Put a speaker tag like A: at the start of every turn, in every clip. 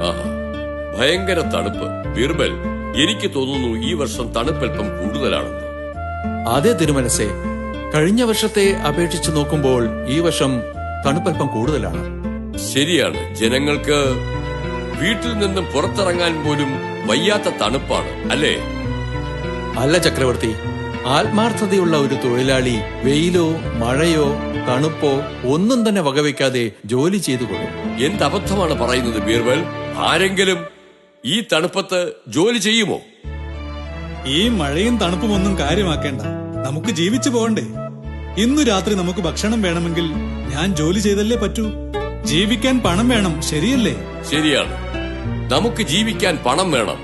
A: ആഹാ, ഭയങ്കര തണുപ്പ്. ബീർബൽ, എനിക്ക് തോന്നുന്നു ഈ വർഷം തണുപ്പൽപ്പം കൂടുതലാണെന്ന്.
B: അതെ തിരുമനസേ, കഴിഞ്ഞ വർഷത്തെ അപേക്ഷിച്ച് നോക്കുമ്പോൾ ഈ വർഷം തണുപ്പൽപ്പം കൂടുതലാണ്.
A: ശരിയാണ്, ജനങ്ങൾക്ക് വീട്ടിൽ നിന്നും പുറത്തിറങ്ങാൻ പോലും വയ്യാത്ത തണുപ്പാണ്, അല്ലേ?
B: അല്ല ചക്രവർത്തി, ആത്മാർത്ഥതയുള്ള ഒരു തൊഴിലാളി വെയിലോ മഴയോ തണുപ്പോ ഒന്നും തന്നെ വകവയ്ക്കാതെ ജോലി ചെയ്തുകൊള്ളും.
A: എന്ത് അബദ്ധമാണ് പറയുന്നത് ബീർബൽ? ആരെങ്കിലും ഈ തണുപ്പത്ത് ജോലി ചെയ്യുമോ?
C: ഈ മഴയും തണുപ്പും ഒന്നും കാര്യമാക്കേണ്ട, നമുക്ക് ജീവിച്ചു പോകണ്ടേ? ഇന്നു രാത്രി നമുക്ക് ഭക്ഷണം വേണമെങ്കിൽ ഞാൻ ജോലി ചെയ്തല്ലേ പറ്റൂ. ജീവിക്കാൻ പണം വേണം, ശരിയല്ലേ?
A: ശരിയാണ്, നമുക്ക് ജീവിക്കാൻ പണം വേണം.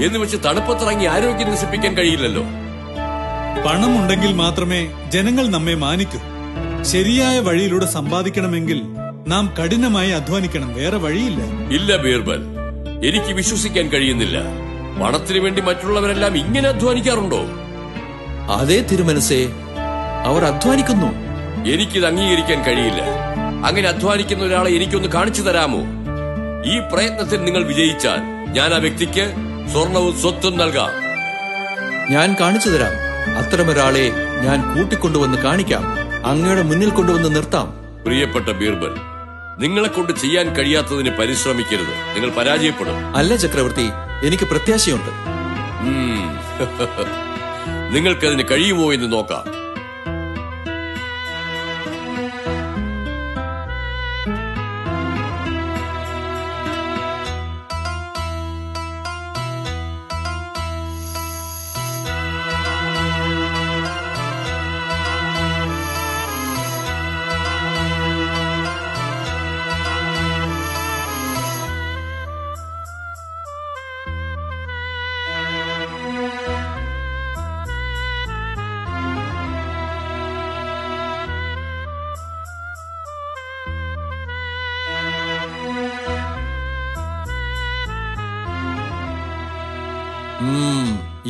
A: എന്ന് വെച്ച് തണുപ്പത്തിറങ്ങി ആരോഗ്യം നശിപ്പിക്കാൻ കഴിയില്ലല്ലോ.
C: പണം ഉണ്ടെങ്കിൽ മാത്രമേ ജനങ്ങൾ നമ്മെ മാനിക്കൂ. ശരിയായ വഴിയിലൂടെ സമ്പാദിക്കണമെങ്കിൽ നാം കഠിനമായി അധ്വാനിക്കണം, വേറെ വഴിയില്ല.
A: ഇല്ല ബീർബൽ, എനിക്ക് വിശ്വസിക്കാൻ കഴിയുന്നില്ല. പണത്തിനു വേണ്ടി മറ്റുള്ളവരെല്ലാം ഇങ്ങനെ അധ്വാനിക്കാറുണ്ടോ?
B: അതേ തിരുമനസേ, അവർ അധ്വാനിക്കുന്നു.
A: എനിക്കിത് അംഗീകരിക്കാൻ കഴിയില്ല. അങ്ങനെ അധ്വാനിക്കുന്ന ഒരാളെ എനിക്കൊന്ന് കാണിച്ചു തരാമോ? ഈ പ്രയത്നത്തിൽ നിങ്ങൾ വിജയിച്ചാൽ ഞാൻ ആ വ്യക്തിക്ക് സ്വർണവും സ്വത്തും നൽകാം.
B: ഞാൻ കാണിച്ചു തരാം. അത്തരമൊരാളെ ഞാൻ കൂട്ടിക്കൊണ്ടുവന്ന് കാണിക്കാം. അങ്ങയുടെ മുന്നിൽ കൊണ്ടുവന്ന് നിർത്താം.
A: പ്രിയപ്പെട്ട ബീർബൽ, നിങ്ങളെ കൊണ്ട് ചെയ്യാൻ കഴിയാത്തതിന് പരിശ്രമിക്കരുത്, നിങ്ങൾ പരാജയപ്പെടും.
B: അല്ല ചക്രവർത്തി, എനിക്ക് പ്രത്യാശയുണ്ട്.
A: നിങ്ങൾക്കതിന് കഴിയുമോ എന്ന് നോക്കാം.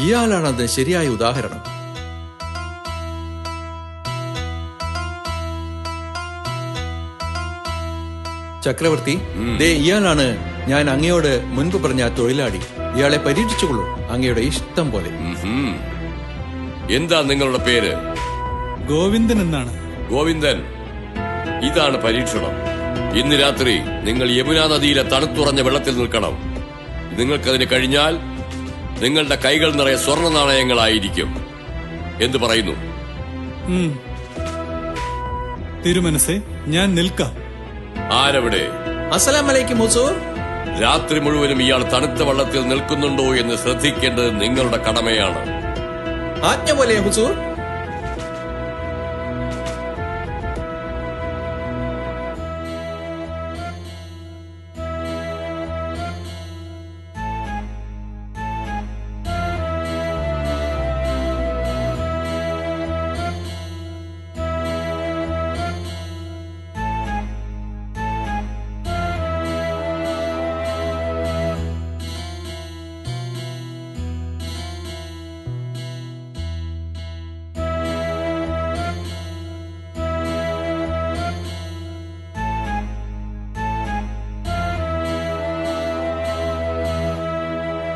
B: ഇയാളാണ് അത് ശരിയായ ഉദാഹരണം. ചക്രവർത്തി, ദേ ഇയാളാണ് ഞാൻ അങ്ങയോട് മുൻപ് പറഞ്ഞ തൊഴിലാളി. ഇയാളെ പരീക്ഷിച്ചുകൊള്ളൂ, അങ്ങയുടെ ഇഷ്ടം പോലെ.
A: എന്താ നിങ്ങളുടെ പേര്?
C: ഗോവിന്ദൻ എന്നാണ്.
A: ഗോവിന്ദൻ, ഇതാണ് പരീക്ഷണം. ഇന്ന് രാത്രി നിങ്ങൾ യമുനാ നദിയിലെ തണുത്തുറഞ്ഞ വെള്ളത്തിൽ നിൽക്കണം. നിങ്ങൾക്കതിന് കഴിഞ്ഞാൽ നിങ്ങളുടെ കൈകൾ നിറയെ സ്വർണ്ണ നാണയങ്ങളായിരിക്കും. എന്തു പറയുന്നു?
C: തിരുമനസേ, ഞാൻ നിൽക്കാം.
A: ആരവിടെ?
B: അസ്സലാമലൈക്കും ഹുസൂർ.
A: രാത്രി മുഴുവനും ഇയാൾ തണുത്ത വെള്ളത്തിൽ നിൽക്കുന്നുണ്ടോ എന്ന് ശ്രദ്ധിക്കേണ്ടത് നിങ്ങളുടെ കടമയാണ്.
B: ആജ്ഞ പോലെ ഹുസൂർ.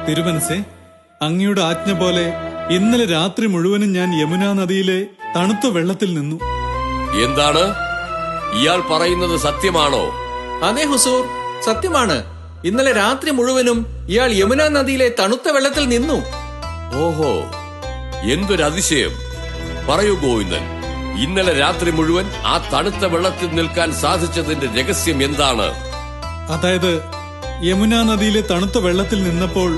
C: തിരുമനസേ, അങ്ങയുടെ ആജ്ഞ പോലെ ഇന്നലെ രാത്രി മുഴുവനും ഞാൻ യമുനാ നദിയിലെ തണുത്ത വെള്ളത്തിൽ നിന്നു.
A: എന്താണ് ഇയാൾ പറയുന്നത്? സത്യമാണോ?
B: അതെ ഹുസൂർ, സത്യമാണ്. ഇന്നലെ രാത്രി മുഴുവനും ഇയാൾ യമുനാ നദിയിലെ തണുത്ത വെള്ളത്തിൽ നിന്നു.
A: ഓഹോ, എന്തൊരു അതിശയം! പറയൂ ഗോവിന്ദൻ, ഇന്നലെ രാത്രി മുഴുവൻ ആ തണുത്ത വെള്ളത്തിൽ നിൽക്കാൻ സാധിച്ചതിന്റെ രഹസ്യം എന്താണ്?
C: അതായത് യമുനാ നദിയിലെ തണുത്ത വെള്ളത്തിൽ നിന്നപ്പോൾ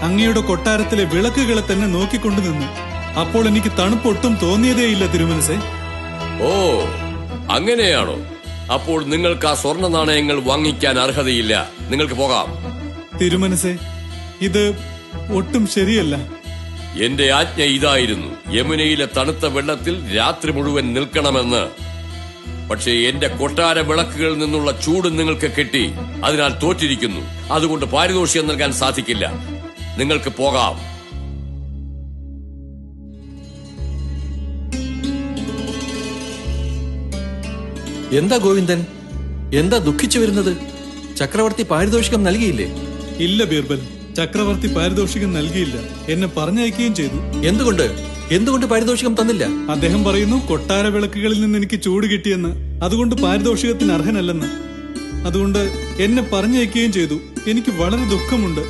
C: അങ്ങയുടെ കൊട്ടാരത്തിലെ വിളക്കുകളെ തന്നെ നോക്കിക്കൊണ്ടു നിന്നു. അപ്പോൾ എനിക്ക് തണുപ്പൊട്ടും തോന്നിയതേയില്ല തിരുമനസേ.
A: ഓ, അങ്ങനെയാണോ? അപ്പോൾ നിങ്ങൾക്ക് ആ സ്വർണ്ണ നാണയങ്ങൾ വാങ്ങിക്കാൻ അർഹതയില്ല. നിങ്ങൾക്ക് പോകാം.
C: തിരുമനസേ, ഇത് ഒട്ടും ശരിയല്ല.
A: എന്റെ ആജ്ഞ ഇതായിരുന്നു, യമുനയിലെ തണുത്ത വെള്ളത്തിൽ രാത്രി മുഴുവൻ നിൽക്കണമെന്ന്. പക്ഷേ എന്റെ കൊട്ടാര വിളക്കുകളിൽ നിന്നുള്ള ചൂട് നിങ്ങൾക്ക് കിട്ടി, അതിനാൽ തോറ്റിരിക്കുന്നു. അതുകൊണ്ട് പാരിതോഷികം നൽകാൻ സാധിക്കില്ല. നിങ്ങൾക്ക് പോകാം.
B: എന്താ ഗോവിന്ദൻ, എന്താ ദുഃഖിച്ചു വരുന്നത്? ചക്രവർത്തി പാരിതോഷികം നൽകിയില്ലേ?
C: ഇല്ല ബീർബൽ, ചക്രവർത്തി പാരിതോഷികം നൽകിയില്ല. എന്നെ പറഞ്ഞയക്കുകയും ചെയ്തു.
B: എന്തുകൊണ്ട് പാരിതോഷികം തന്നില്ല?
C: അദ്ദേഹം പറയുന്നു കൊട്ടാര വിളക്കുകളിൽ നിന്ന് എനിക്ക് ചൂട് കിട്ടിയെന്ന്, അതുകൊണ്ട് പാരിതോഷികത്തിന് അർഹനല്ലെന്ന്. അതുകൊണ്ട് എന്നെ പറഞ്ഞയക്കുകയും ചെയ്തു. എനിക്ക് വളരെ ദുഃഖമുണ്ട്.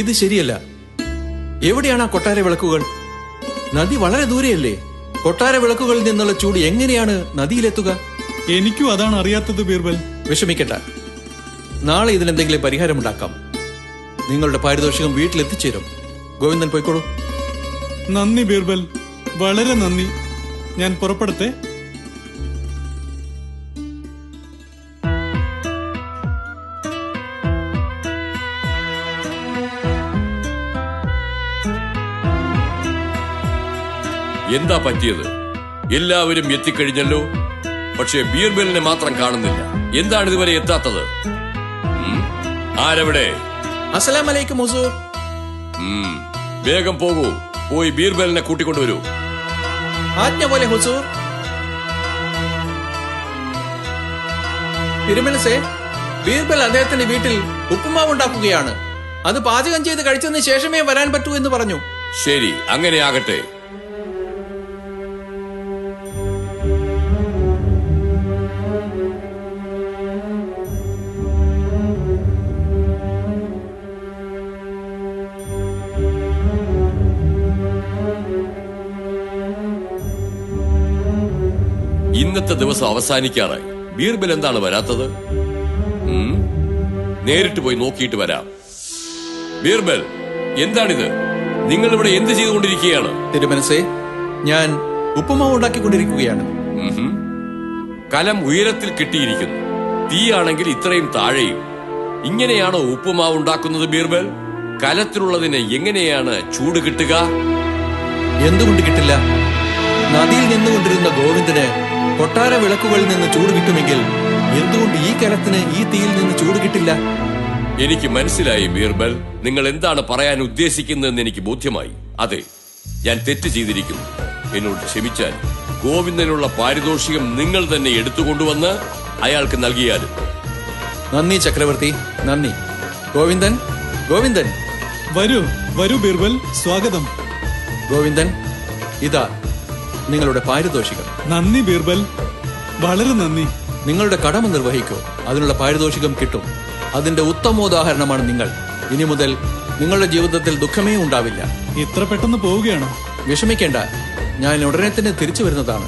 B: ഇത് ശരിയല്ല. എവിടെയാണ് ആ കൊട്ടാര വിളക്കുകൾ? നദി വളരെ ദൂരെയല്ലേ? കൊട്ടാര വിളക്കുകളിൽ നിന്നുള്ള ചൂട് എങ്ങനെയാണ് നദിയിലെത്തുക?
C: എനിക്കും അതാണ് അറിയാത്തത് ബീർബൽ.
B: വിഷമിക്കണ്ട, നാളെ ഇതിനെന്തെങ്കിലും പരിഹാരമുണ്ടാക്കാം. നിങ്ങളുടെ പാരിതോഷികം വീട്ടിലെത്തിച്ചേരും. ഗോവിന്ദൻ പോയിക്കോളൂ.
C: നന്ദി ബീർബൽ, വളരെ നന്ദി. ഞാൻ പുറപ്പെടട്ടെ.
A: എന്താ പറ്റിയത്? എല്ലാവരും എത്തിക്കഴിഞ്ഞല്ലോ, പക്ഷേ ബീർബലിനെ മാത്രം കാണുന്നില്ല. എന്താണ് ഇതുവരെ എത്താത്തത്? ആരെവിടെ?
B: അസ്സലാം അലൈക്കും ഹുസൂർ.
A: വേഗം പോകൂ, പോയി ബീർബലിനെ കൂട്ടിക്കൊണ്ടുവരൂ.
B: ആജ്ഞ പോലെ ഹുസൂർ. തിരുമനസേ, ബീർബൽ അദ്ദേഹത്തിന്റെ വീട്ടിൽ ഉപ്പുമാവ് ഉണ്ടാക്കുകയാണ്. അത് പാചകം ചെയ്ത് കഴിച്ചതിന് ശേഷമേ വരാൻ പറ്റൂ എന്ന് പറഞ്ഞു.
A: ശരി, അങ്ങനെ ആകട്ടെ. ഇന്നത്തെ ദിവസം അവസാനിക്കാറായി. ബീർബൽ എന്താണ് വരാത്തത്? നേരിട്ട് പോയി നോക്കിയിട്ട് വരാം. ബീർബൽ, എന്താണിത്? നിങ്ങൾ ഇവിടെ എന്ത് ചെയ്തുകൊണ്ടിരിക്കുകയാണ്?
B: തിരുമനസേ, ഞാൻ ഉപ്പുമാവ് ഉണ്ടാക്കിക്കൊണ്ടിരിക്കുകയാണ്.
A: കലം ഉയരത്തിൽ കിട്ടിയിരിക്കുന്നു, തീയാണെങ്കിൽ ഇത്രയും താഴെയും. ഇങ്ങനെയാണോ ഉപ്പുമാവ് ഉണ്ടാക്കുന്നത് ബീർബൽ? കലത്തിലുള്ളതിന് എങ്ങനെയാണ് ചൂട് കിട്ടുക?
B: എന്തുകൊണ്ട് കിട്ടില്ല? നദിയിൽ നിന്നുകൊണ്ടിരുന്ന ഗോവിന്ദന് കൊട്ടാര വിളക്കുകളിൽ നിന്ന് ചൂട് കിട്ടുമെങ്കിൽ എന്തുകൊണ്ട് ഈ കലത്തിന് ഈ തീയിൽ നിന്ന് ചൂട് കിട്ടില്ല?
A: എനിക്ക് മനസ്സിലായി ബീർബൽ, നിങ്ങൾ എന്താണ് പറയാൻ ഉദ്ദേശിക്കുന്നതെന്ന് എനിക്ക് ബോധ്യമായി. അതെ, ഞാൻ തെറ്റ് ചെയ്തിരിക്കുന്നു. എന്നോട് ക്ഷമിച്ചാൽ ഗോവിന്ദനുള്ള പാരിതോഷികം നിങ്ങൾ തന്നെ എടുത്തുകൊണ്ടുവന്ന് അയാൾക്ക് നൽകിയാലും.
B: നന്ദി ചക്രവർത്തി, നന്ദി. ഗോവിന്ദൻ, ഗോവിന്ദൻ.
C: വരൂ ബീർബൽ, സ്വാഗതം.
B: ഗോവിന്ദൻ, ഇതാ നിങ്ങളുടെ പാരിതോഷികം.
C: നന്ദി ബീർബൽ, വളരെ നന്ദി.
B: നിങ്ങളുടെ കടമ നിർവഹിക്കൂ, അതിനുള്ള പാരിതോഷികം കിട്ടും. അതിന്റെ ഉത്തമോദാഹരണമാണ് നിങ്ങൾ. ഇനി മുതൽ നിങ്ങളുടെ ജീവിതത്തിൽ ദുഃഖമേ ഉണ്ടാവില്ല.
C: ഇത്ര പെട്ടെന്ന് പോവുകയാണോ?
B: വിഷമിക്കേണ്ട, ഞാൻ ഉടനെ തന്നെ തിരിച്ചു വരുന്നതാണ്.